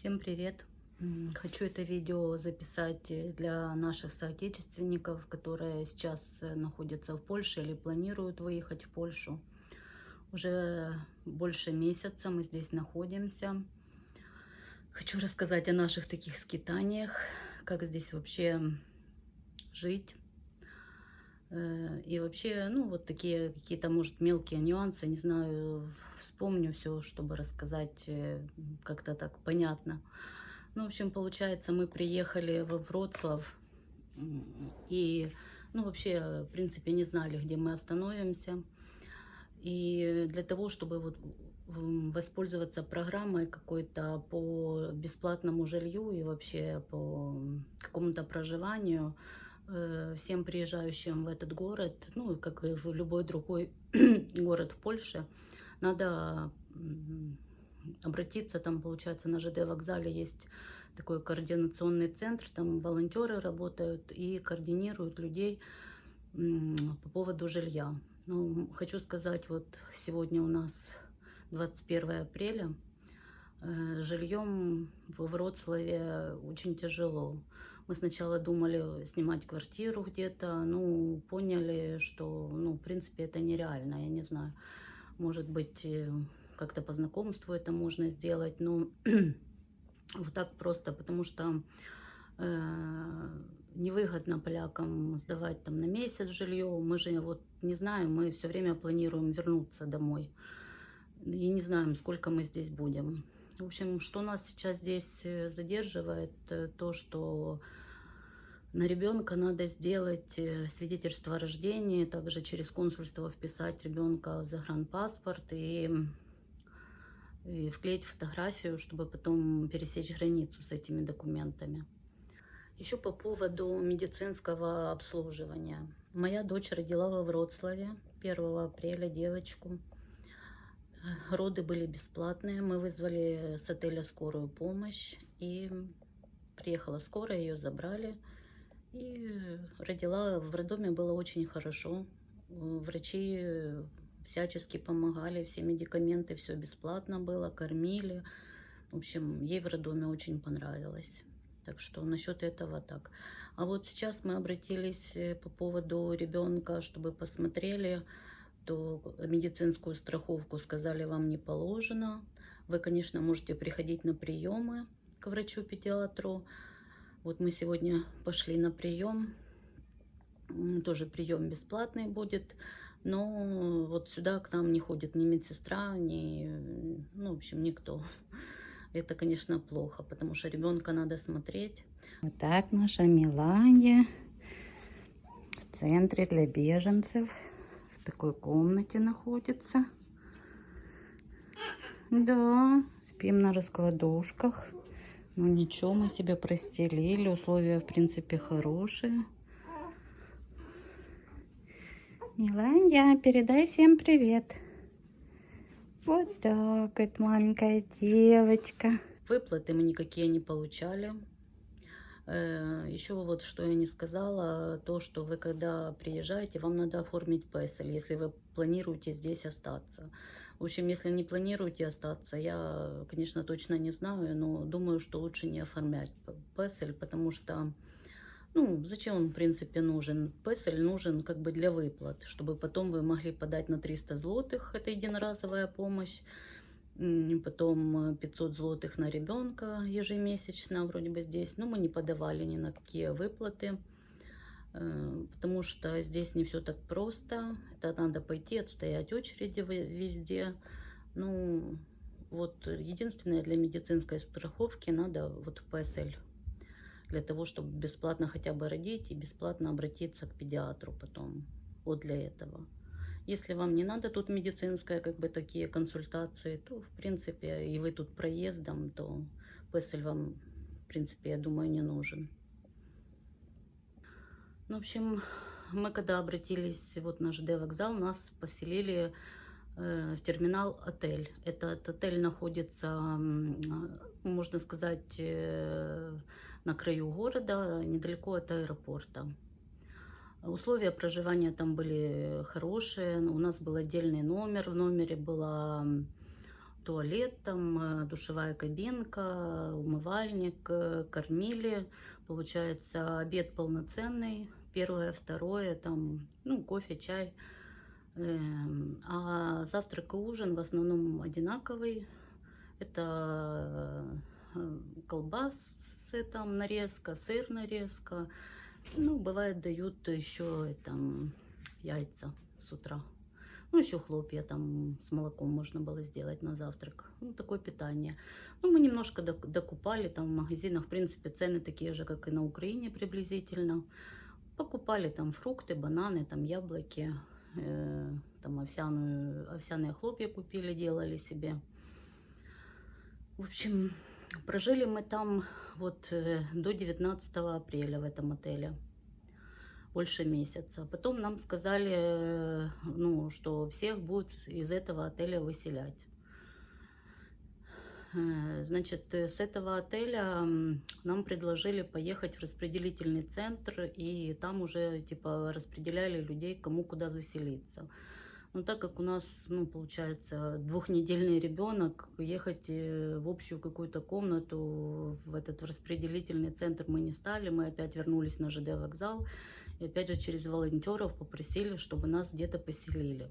Всем привет! Хочу это видео записать для наших соотечественников, которые сейчас находятся в Польше или планируют выехать в Польшу. Уже больше месяца мы здесь находимся. Хочу рассказать о наших таких скитаниях, как здесь вообще жить. И вообще, вот такие какие-то, может, мелкие нюансы, не знаю, вспомню все, чтобы рассказать как-то так понятно. В общем, получается, мы приехали во Вроцлав и, вообще, в принципе, не знали, где мы остановимся. И для того, чтобы воспользоваться программой какой-то по бесплатному жилью и вообще по какому-то проживанию, всем приезжающим в этот город, как и в любой другой город в Польше, надо обратиться, там, получается, на ЖД вокзале есть такой координационный центр, там волонтеры работают и координируют людей по поводу жилья. Хочу сказать, вот сегодня у нас 21 апреля, жильем во Вроцлаве очень тяжело. Мы сначала думали снимать квартиру где-то, поняли, что, в принципе, это нереально, я не знаю, может быть, как-то по знакомству это можно сделать, но вот так просто, потому что невыгодно полякам сдавать там на месяц жилье. Мы же вот не знаем, мы все время планируем вернуться домой. И не знаем, сколько мы здесь будем. В общем, что нас сейчас здесь задерживает, то, что на ребенка надо сделать свидетельство о рождении, также через консульство вписать ребенка в загранпаспорт и вклеить фотографию, чтобы потом пересечь границу с этими документами. Еще по поводу медицинского обслуживания. Моя дочь родила во Вроцлаве 1 апреля девочку. Роды были бесплатные. Мы вызвали с отеля скорую помощь. И приехала скорая, ее забрали. И родила. В роддоме было очень хорошо. Врачи всячески помогали, все медикаменты, все бесплатно было, кормили. В общем, ей в роддоме очень понравилось. Так что насчет этого так. А вот сейчас мы обратились по поводу ребенка, чтобы посмотрели, то медицинскую страховку сказали, вам не положено. Вы, конечно, можете приходить на приемы к врачу-педиатру. Вот мы сегодня пошли на прием. Тоже прием бесплатный будет. Но вот сюда к нам не ходит ни медсестра, ни, в общем, никто. Это, конечно, плохо, потому что ребенка надо смотреть. Вот так наша Миланья в центре для беженцев. В такой комнате находится. Да, спим на раскладушках. Ничего, мы себе простелили. Условия, в принципе, хорошие. Миланья, передай всем привет. Вот так вот, маленькая девочка. Выплаты мы никакие не получали. Еще вот что я не сказала, то, что вы когда приезжаете, вам надо оформить песель, если вы планируете здесь остаться. В общем, если не планируете остаться, я, конечно, точно не знаю, но думаю, что лучше не оформлять песель, потому что, зачем он, в принципе, нужен? Песель нужен как бы для выплат, чтобы потом вы могли подать на 300 злотых, это единоразовая помощь, потом 500 злотых на ребенка ежемесячно, вроде бы здесь, но мы не подавали ни на какие выплаты, потому что здесь не все так просто, это надо пойти, отстоять очереди везде. Вот единственное, для медицинской страховки надо вот песель, для того, чтобы бесплатно хотя бы родить и бесплатно обратиться к педиатру потом. Вот для этого. Если вам не надо тут медицинская, как бы такие консультации, то, в принципе, и вы тут проездом, то песель вам, в принципе, я думаю, не нужен. В общем, мы когда обратились вот на ЖД вокзал, нас поселили в терминал отель. Этот отель находится, можно сказать, на краю города, недалеко от аэропорта. Условия проживания там были хорошие. У нас был отдельный номер. В номере была туалет, там душевая кабинка, умывальник, кормили. Получается, обед полноценный, первое, второе, там, ну, кофе, чай. А завтрак и ужин в основном одинаковый. Это колбасы, там нарезка, сыр нарезка. Ну, бывает, дают еще там яйца с утра. Ну, еще хлопья там с молоком можно было сделать на завтрак. Ну, такое питание. Ну, мы немножко докупали там в магазинах. В принципе, цены такие же, как и на Украине приблизительно. Покупали там фрукты, бананы, там яблоки. Там овсяные хлопья купили, делали себе. В общем, прожили мы там вот до 19 апреля в этом отеле. Больше месяца. Потом нам сказали, ну, что всех будут из этого отеля выселять. Значит, с этого отеля нам предложили поехать в распределительный центр, и там уже, типа, распределяли людей, кому куда заселиться. Но так как у нас, ну, получается, двухнедельный ребенок, ехать в общую какую-то комнату, в этот распределительный центр мы не стали. Мы опять вернулись на ЖД вокзал. И опять же через волонтеров попросили, чтобы нас где-то поселили.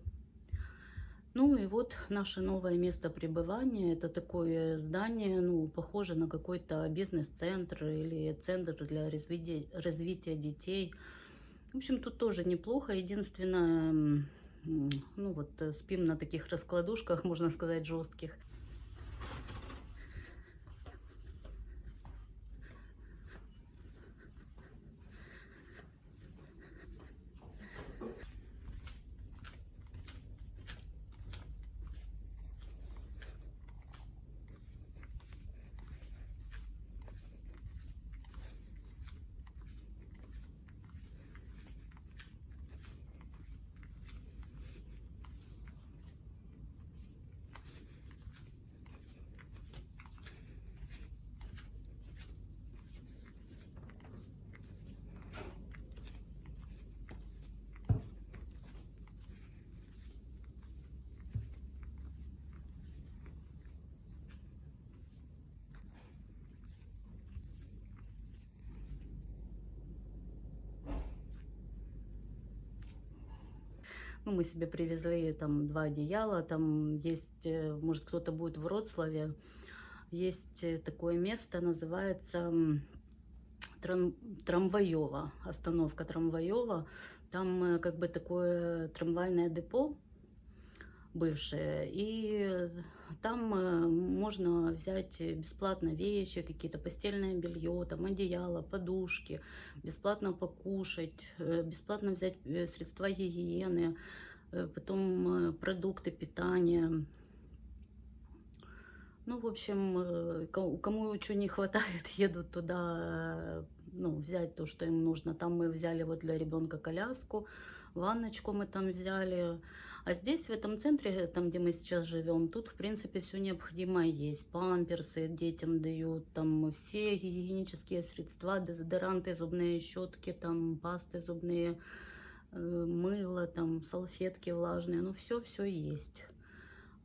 Ну и вот наше новое место пребывания. Это такое здание, ну, похоже на какой-то бизнес-центр или центр для развития детей. В общем, тут тоже неплохо. Единственное, ну вот спим на таких раскладушках, можно сказать, жестких. Ну, мы себе привезли там 2 одеяла, там есть, может, кто-то будет в Вроцлаве, есть такое место, называется Трамваева, остановка Трамваева. Там как бы такое трамвайное депо бывшее, и там можно взять бесплатно вещи, какие-то постельное белье, там одеяло, подушки, бесплатно покушать, бесплатно взять средства гигиены, потом продукты питания. Ну, в общем, кому что не хватает, едут туда, ну, взять то, что им нужно. Там мы взяли вот для ребенка коляску, ванночку мы там взяли. А здесь, в этом центре, там, где мы сейчас живем, тут, в принципе, все необходимое есть. Памперсы детям дают, там все гигиенические средства, дезодоранты, зубные щетки, там пасты зубные, мыло, там салфетки влажные, ну, все есть.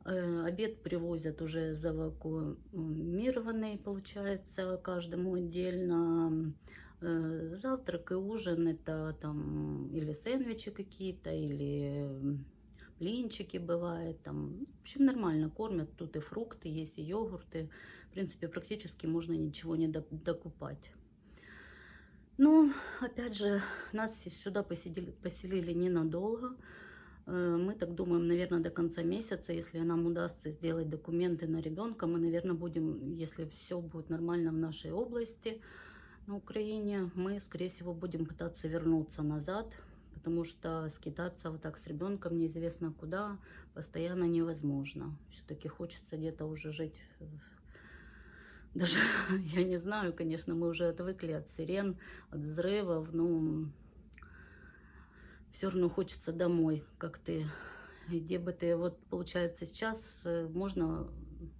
Обед привозят уже завакуумированный, получается, каждому отдельно. Завтрак и ужин это там или сэндвичи какие-то, или блинчики бывает. Там, в общем, нормально кормят. Тут и фрукты есть, и йогурты. В принципе, практически можно ничего не докупать. Но, опять же, нас сюда поселили ненадолго. Мы так думаем, наверное, до конца месяца, если нам удастся сделать документы на ребенка, мы, наверное, будем, если все будет нормально в нашей области, на Украине, мы, скорее всего, будем пытаться вернуться назад, потому что скитаться вот так с ребенком неизвестно куда постоянно невозможно. Все-таки хочется где-то уже жить. Даже, я не знаю, конечно, мы уже отвыкли от сирен, от взрывов, но все равно хочется домой, как ты, где бы ты, вот получается сейчас можно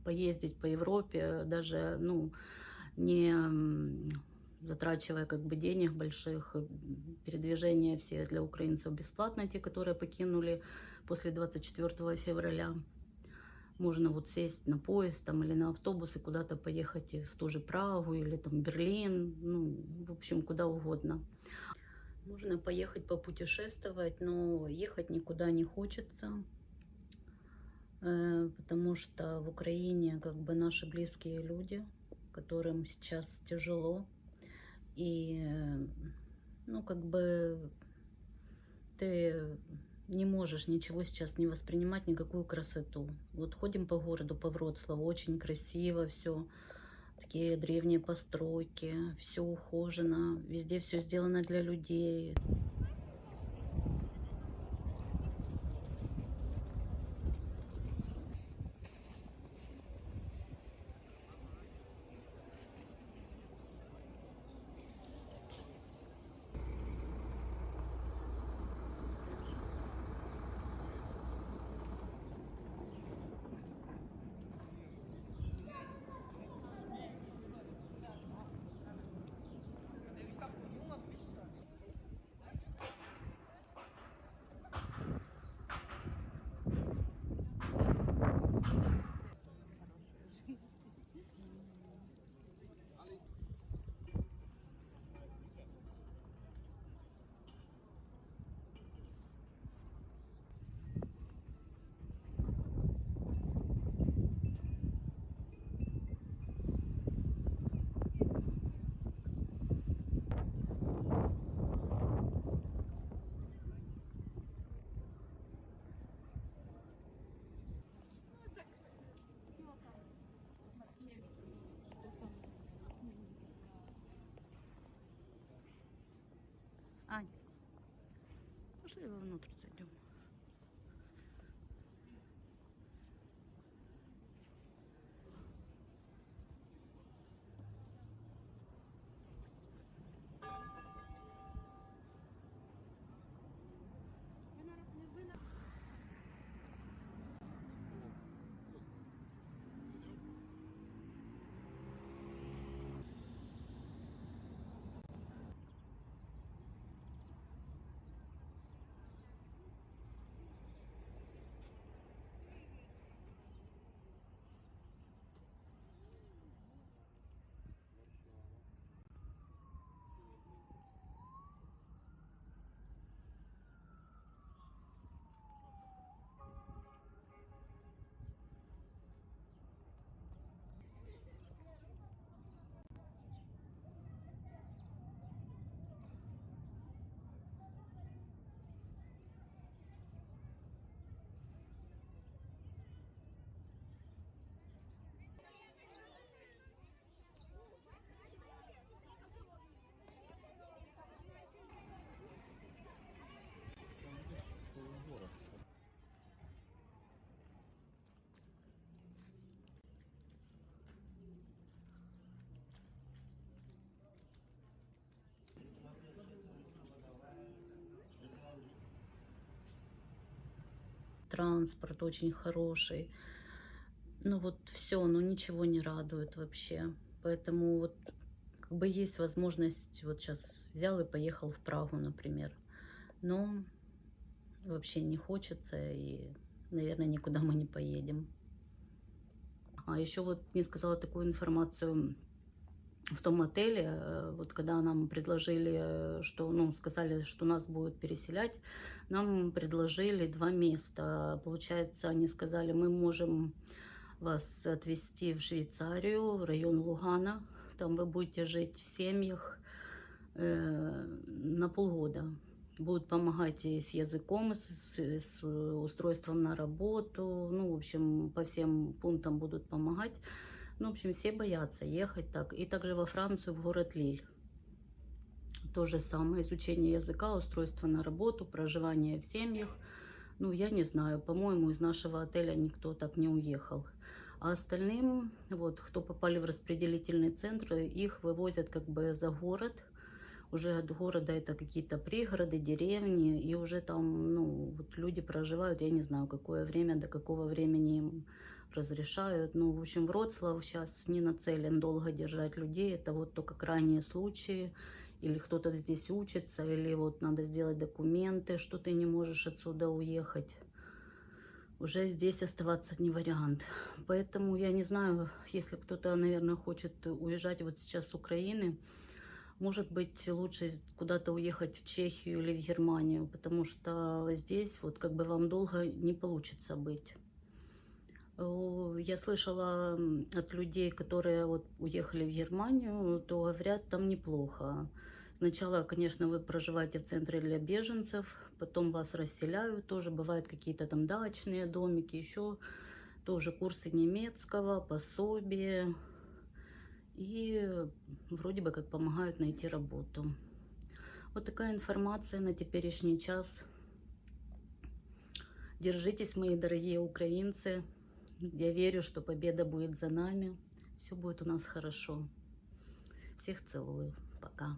поездить по Европе, даже, ну, не затрачивая как бы денег больших, передвижения все для украинцев бесплатно, те, которые покинули после 24 февраля. можно вот сесть на поезд там, или на автобус и куда-то поехать в ту же Прагу или там Берлин, ну, в общем, куда угодно. Можно поехать попутешествовать, но ехать никуда не хочется, потому что в Украине как бы наши близкие люди, которым сейчас тяжело, и ну как бы ты не можешь ничего сейчас не воспринимать, никакую красоту. Вот ходим по городу, по Вроцлаву, очень красиво все, такие древние постройки, все ухожено, везде все сделано для людей. Ань, пошли вовнутрь зайдем. Транспорт очень хороший. Ну вот все, ну ничего не радует вообще. Поэтому вот как бы есть возможность, вот сейчас взял и поехал в Прагу, например. Но вообще не хочется, и, наверное, никуда мы не поедем. А еще вот не сказала такую информацию. В том отеле, вот когда нам предложили, что, ну, сказали, что нас будут переселять, нам предложили 2 места. Получается, они сказали, мы можем вас отвезти в Швейцарию, в район Лугана. Там вы будете жить в семьях на полгода. Будут помогать и с языком, и с устройством на работу. Ну, в общем, по всем пунктам будут помогать. Ну, в общем, все боятся ехать так. И также во Францию, в город Лиль. То же самое, изучение языка, устройство на работу, проживание в семьях. Ну, я не знаю, по-моему, из нашего отеля никто так не уехал. А остальным, вот, кто попали в распределительный центр, их вывозят как бы за город. Уже от города это какие-то пригороды, деревни, и уже там, ну, вот люди проживают, я не знаю, какое время, до какого времени им разрешают. Ну, в общем, Вроцлав сейчас не нацелен долго держать людей, это вот только крайние случаи, или кто-то здесь учится, или вот надо сделать документы, что ты не можешь отсюда уехать. уже здесь оставаться не вариант. Поэтому я не знаю, если кто-то, наверное, хочет уезжать вот сейчас с Украины, может быть, лучше куда-то уехать в Чехию или в Германию, потому что здесь вот как бы вам долго не получится быть. Я слышала от людей, которые вот уехали в Германию, то говорят, там неплохо. Сначала, конечно, вы проживаете в центре для беженцев, потом вас расселяют, тоже бывают какие-то там дачные домики, еще тоже курсы немецкого, пособия. И вроде бы как помогают найти работу. Вот такая информация на теперешний час. Держитесь, мои дорогие украинцы. Я верю, что победа будет за нами. Все будет у нас хорошо. Всех целую. Пока.